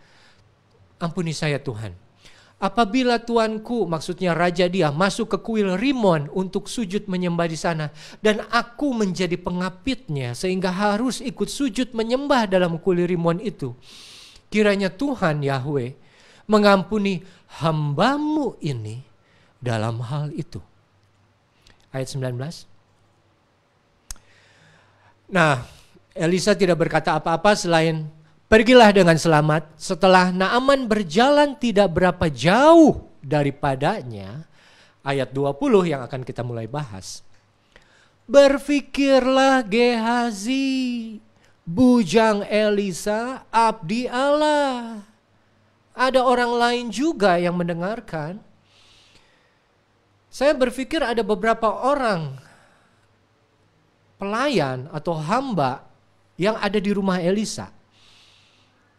ampuni saya Tuhan. apabila tuanku, maksudnya raja dia, masuk ke kuil Rimon untuk sujud menyembah di sana, dan aku menjadi pengapitnya sehingga harus ikut sujud menyembah dalam kuil Rimon itu, kiranya Tuhan Yahweh mengampuni hambamu ini dalam hal itu. Ayat 19. Nah, Elisa tidak berkata apa-apa selain pergilah dengan selamat. Setelah Naaman berjalan tidak berapa jauh daripadanya, ayat 20 yang akan kita mulai bahas. Berfikirlah Gehazi, bujang Elisa, abdi Allah. Ada orang lain juga yang mendengarkan. Saya berpikir ada beberapa orang pelayan atau hamba yang ada di rumah Elisa.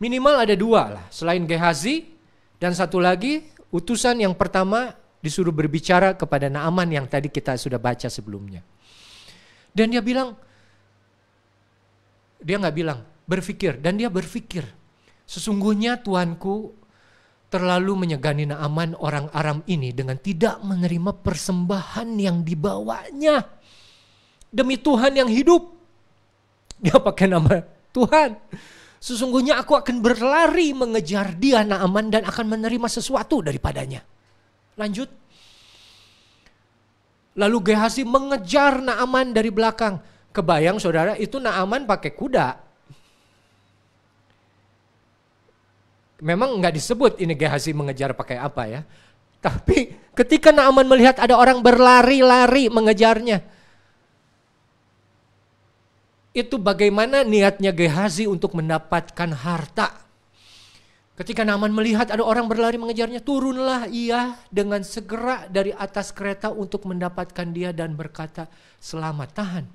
Minimal ada dua lah, selain Gehazi dan satu lagi utusan yang pertama disuruh berbicara kepada Naaman yang tadi kita sudah baca sebelumnya. Dan dia bilang, dia nggak bilang, berpikir, dan dia berpikir, sesungguhnya tuanku terlalu menyegani Naaman orang Aram ini dengan tidak menerima persembahan yang dibawanya. Demi Tuhan yang hidup, dia pakai nama Tuhan. Sesungguhnya aku akan berlari mengejar dia Naaman dan akan menerima sesuatu daripadanya. Lanjut. Lalu Gehazi mengejar Naaman dari belakang. Kebayang saudara, itu Naaman pakai kuda. Memang nggak disebut ini Gehazi mengejar pakai apa ya. Tapi ketika Naaman melihat ada orang berlari-lari mengejarnya, itu bagaimana niatnya Gehazi untuk mendapatkan harta. Ketika Naaman melihat ada orang berlari mengejarnya, turunlah ia dengan segera dari atas kereta untuk mendapatkan dia dan berkata, selamat, tahan.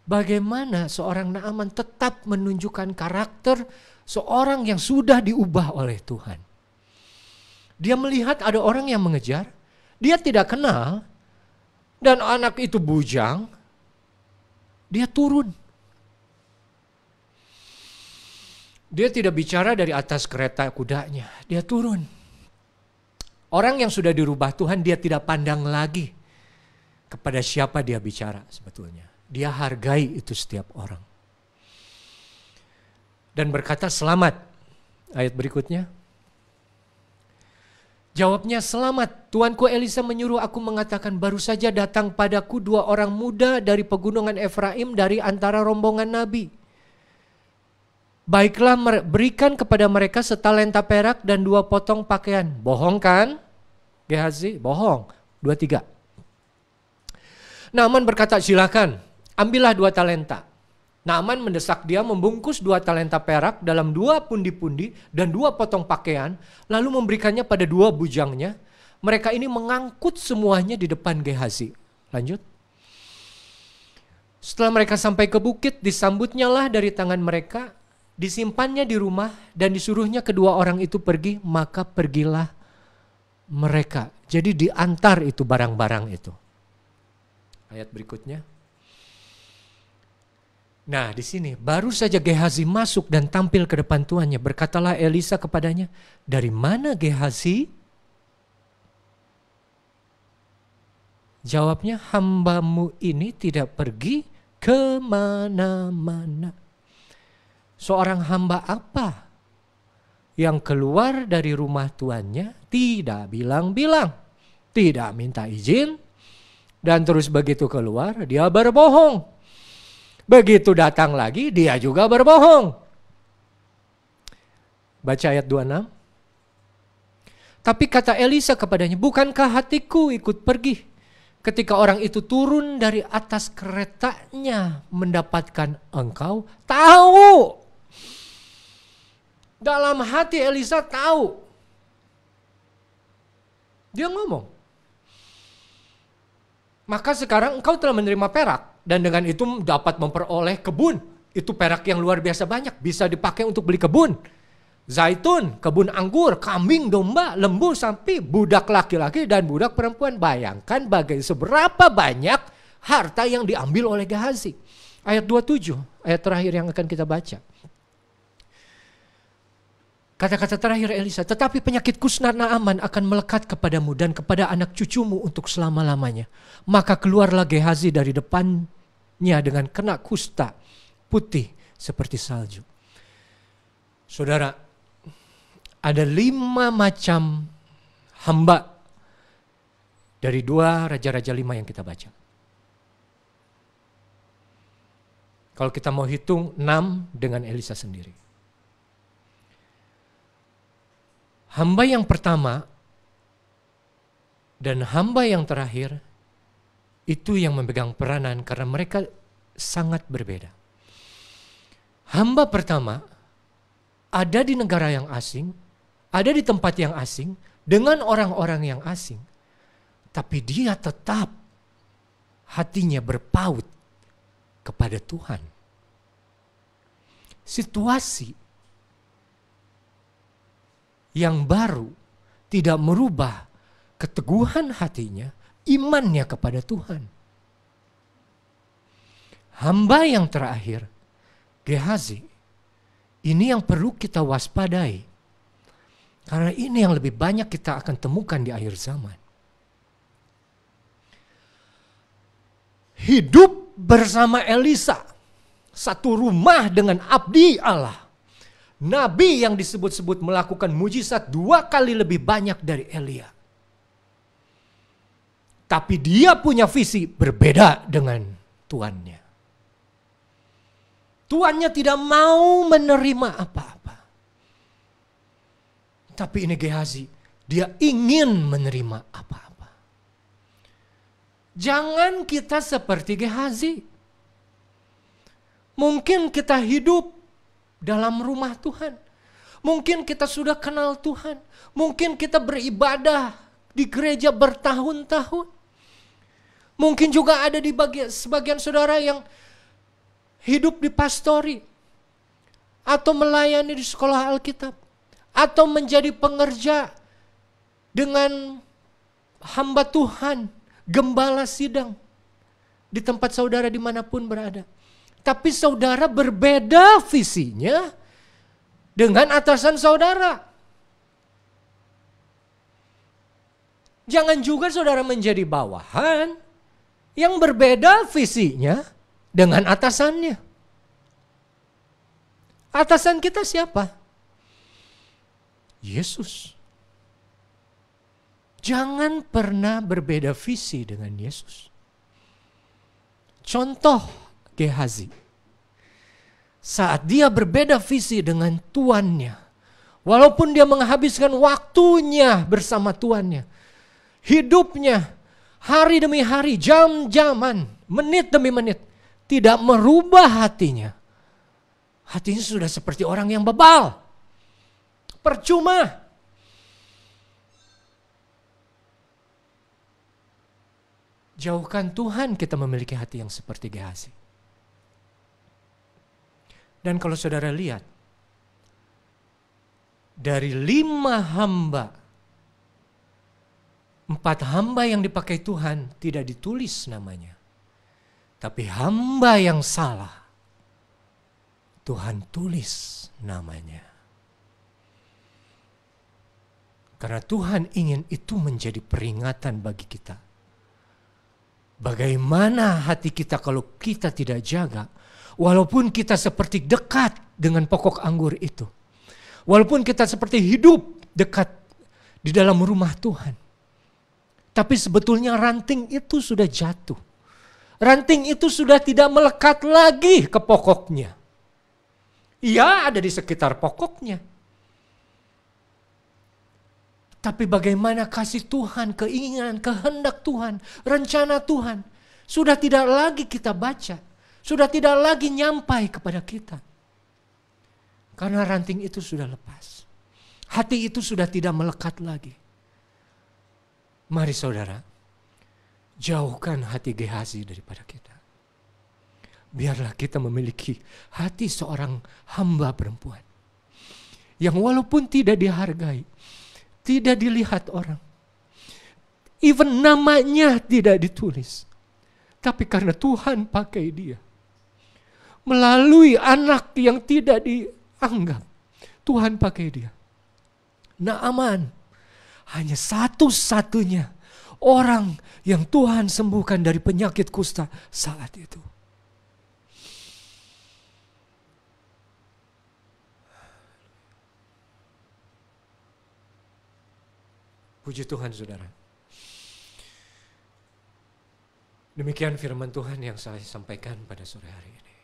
Bagaimana seorang Naaman tetap menunjukkan karakter seorang yang sudah diubah oleh Tuhan. Dia melihat ada orang yang mengejar, dia tidak kenal, dan anak itu bujang, dia turun. Dia tidak bicara dari atas kereta kudanya, dia turun. Orang yang sudah dirubah Tuhan, dia tidak pandang lagi kepada siapa dia bicara sebetulnya. Dia hargai itu setiap orang. Dan berkata selamat. Ayat berikutnya. Jawabnya selamat. Tuanku Elisa menyuruh aku mengatakan baru saja datang padaku 2 orang muda dari pegunungan Efraim dari antara rombongan Nabi. Baiklah berikan kepada mereka setalenta perak dan 2 potong pakaian. Bohong kan? Gehazi, bohong. 23. Naaman berkata silakan, ambillah 2 talenta. Naaman mendesak dia membungkus 2 talenta perak dalam 2 pundi-pundi dan 2 potong pakaian, lalu memberikannya pada 2 bujangnya. Mereka ini mengangkut semuanya di depan Gehazi. Lanjut. Setelah mereka sampai ke bukit, disambutnya lah dari tangan mereka, disimpannya di rumah dan disuruhnya kedua orang itu pergi, maka pergilah mereka. Jadi diantar itu barang-barang itu. Ayat berikutnya. Nah, di sini baru saja Gehazi masuk dan tampil ke depan tuannya. Berkatalah Elisa kepadanya, "Dari mana Gehazi?" Jawabnya, "Hambamu ini tidak pergi kemana-mana." Seorang hamba apa yang keluar dari rumah tuannya tidak bilang-bilang, tidak minta izin, dan terus begitu keluar dia berbohong. Begitu datang lagi dia juga berbohong. Baca ayat 26. Tapi kata Elisa kepadanya, "Bukankah hatiku ikut pergi ketika orang itu turun dari atas keretanya mendapatkan engkau?" Tahu. Dalam hati Elisa tahu. Dia ngomong, "Maka sekarang engkau telah menerima perak dan dengan itu dapat memperoleh kebun. Itu perak yang luar biasa banyak, bisa dipakai untuk beli kebun. Zaitun, kebun anggur, kambing, domba, lembu, sapi, budak laki-laki dan budak perempuan." Bayangkan seberapa banyak harta yang diambil oleh Gehazi. Ayat 27, ayat terakhir yang akan kita baca. Kata-kata terakhir Elisa, tetapi penyakit kusnat Naaman akan melekat kepadamu dan kepada anak cucumu untuk selama-lamanya. Maka keluarlah Gehazi dari depannya dengan kena kusta putih seperti salju. Saudara, ada 5 macam hamba dari 2 Raja-Raja 5 yang kita baca. Kalau kita mau hitung 6 dengan Elisa sendiri. Hamba yang pertama dan hamba yang terakhir itu yang memegang peranan karena mereka sangat berbeda. Hamba pertama ada di negara yang asing, ada di tempat yang asing, dengan orang-orang yang asing. Tapi dia tetap hatinya berpaut kepada Tuhan. Situasi yang baru tidak merubah keteguhan hatinya, imannya kepada Tuhan. Hamba yang terakhir, Gehazi, ini yang perlu kita waspadai. Karena ini yang lebih banyak kita akan temukan di akhir zaman. Hidup bersama Elisa, satu rumah dengan abdi Allah. Nabi yang disebut-sebut melakukan mujizat 2 kali lebih banyak dari Elia. Tapi dia punya visi berbeda dengan tuannya. Tuannya tidak mau menerima apa-apa. Tapi ini Gehazi, dia ingin menerima apa-apa. Jangan kita seperti Gehazi. Mungkin kita hidup dalam rumah Tuhan. Mungkin kita sudah kenal Tuhan. Mungkin kita beribadah di gereja bertahun-tahun. Mungkin juga ada di sebagian saudara yang hidup di pastori. Atau melayani di sekolah Alkitab. Atau menjadi pengerja dengan hamba Tuhan. Gembala sidang. Di tempat saudara dimanapun berada. Tapi saudara berbeda visinya dengan atasan saudara. Jangan juga saudara menjadi bawahan yang berbeda visinya dengan atasannya. Atasan kita siapa? Yesus. Jangan pernah berbeda visi dengan Yesus. Contoh Gehazi, saat dia berbeda visi dengan tuannya, walaupun dia menghabiskan waktunya bersama tuannya, hidupnya hari demi hari, jam-jaman, menit demi menit, tidak merubah hatinya. Hatinya sudah seperti orang yang bebal. Percuma. Jauhkan Tuhan kita memiliki hati yang seperti Gehazi. Dan kalau saudara lihat, dari 5 hamba, 4 hamba yang dipakai Tuhan tidak ditulis namanya. Tapi hamba yang salah, Tuhan tulis namanya. Karena Tuhan ingin itu menjadi peringatan bagi kita. Bagaimana hati kita kalau kita tidak jaga. Walaupun kita seperti dekat dengan pokok anggur itu. Walaupun kita seperti hidup dekat di dalam rumah Tuhan. Tapi sebetulnya ranting itu sudah jatuh. Ranting itu sudah tidak melekat lagi ke pokoknya. Ia ada di sekitar pokoknya. Tapi bagaimana kasih Tuhan, keinginan, kehendak Tuhan, rencana Tuhan. Sudah tidak lagi kita baca. Sudah tidak lagi nyampai kepada kita. Karena ranting itu sudah lepas. Hati itu sudah tidak melekat lagi. Mari saudara, jauhkan hati Gehazi daripada kita. Biarlah kita memiliki hati seorang hamba perempuan. Yang walaupun tidak dihargai, tidak dilihat orang. Even namanya tidak ditulis. Tapi karena Tuhan pakai dia. Melalui anak yang tidak dianggap. Tuhan pakai dia. Naaman hanya satu-satunya orang yang Tuhan sembuhkan dari penyakit kusta saat itu. Puji Tuhan, saudara. Demikian firman Tuhan yang saya sampaikan pada sore hari ini.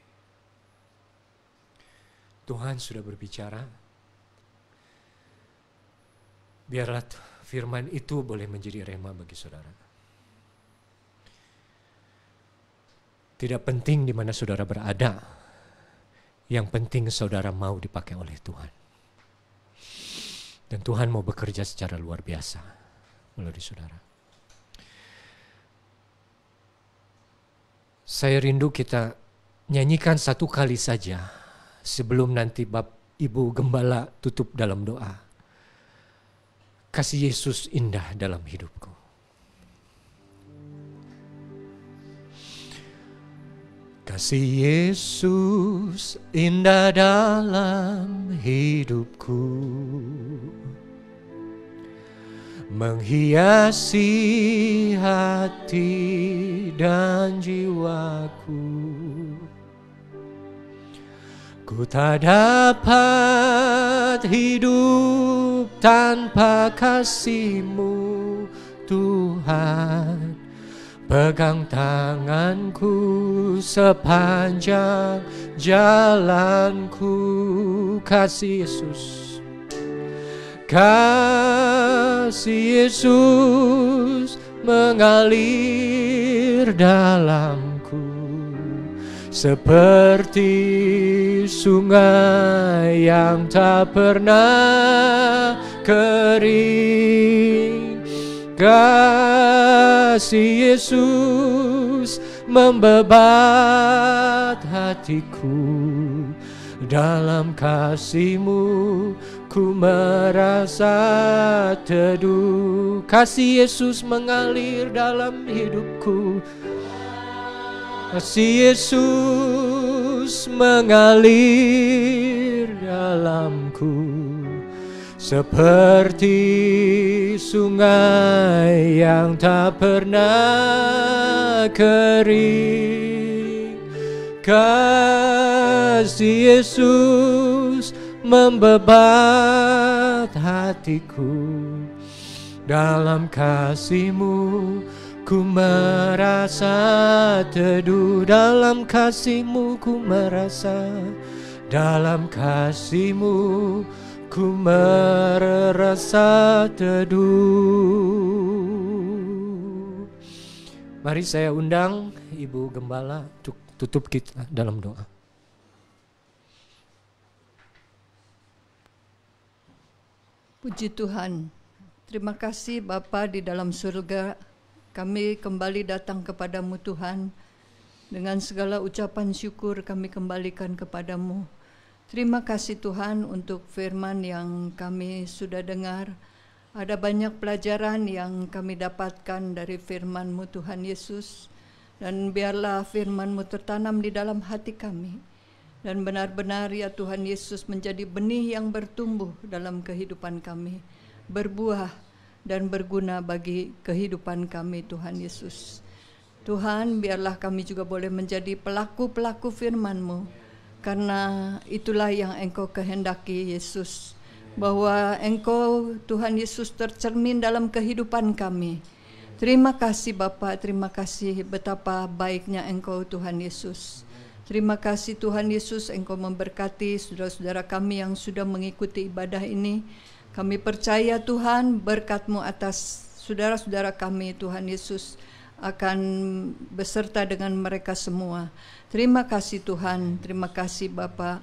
Tuhan sudah berbicara. Biarlah firman itu boleh menjadi rema bagi saudara. Tidak penting di mana saudara berada. Yang penting saudara mau dipakai oleh Tuhan. Dan Tuhan mau bekerja secara luar biasa melalui saudara. Saya rindu kita nyanyikan satu kali saja sebelum nanti Ibu Gembala tutup dalam doa. Kasih Yesus indah dalam hidupku. Kasih Yesus indah dalam hidupku, menghiasi hati dan jiwaku. Ku tak dapat hidup tanpa kasih-Mu, Tuhan. Pegang tanganku sepanjang jalanku. Kasih Yesus, kasih Yesus mengalir dalamku, seperti sungai yang tak pernah kering. Kasih Yesus membebat hatiku, dalam kasih-Mu ku merasa teduh. Kasih Yesus mengalir dalam hidupku, kasih Yesus mengalir dalamku, seperti sungai yang tak pernah kering. Kasih Yesus membebat hatiku, dalam kasih-Mu ku merasa teduh. Dalam kasih-Mu ku merasa, dalam kasih-Mu ku merasa teduh. Mari saya undang Ibu Gembala untuk tutup kita dalam doa. Puji Tuhan. Terima kasih Bapa di dalam surga. Kami kembali datang kepadamu Tuhan. Dengan segala ucapan syukur kami kembalikan kepadamu. Terima kasih Tuhan untuk firman yang kami sudah dengar. Ada banyak pelajaran yang kami dapatkan dari firman-Mu Tuhan Yesus. Dan biarlah firman-Mu tertanam di dalam hati kami. Dan benar-benar ya Tuhan Yesus menjadi benih yang bertumbuh dalam kehidupan kami. Berbuah dan berguna bagi kehidupan kami Tuhan Yesus. Tuhan, biarlah kami juga boleh menjadi pelaku-pelaku firman-Mu. Karena itulah yang Engkau kehendaki Yesus, bahwa Engkau Tuhan Yesus tercermin dalam kehidupan kami. Terima kasih Bapa, terima kasih betapa baiknya Engkau Tuhan Yesus. Terima kasih Tuhan Yesus, Engkau memberkati saudara-saudara kami yang sudah mengikuti ibadah ini. Kami percaya Tuhan berkat-Mu atas saudara-saudara kami Tuhan Yesus akan beserta dengan mereka semua. Terima kasih Tuhan, terima kasih Bapa.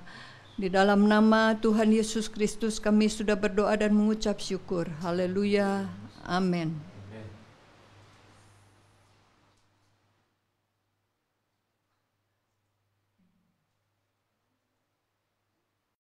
Di dalam nama Tuhan Yesus Kristus kami sudah berdoa dan mengucap syukur. Haleluya, amin.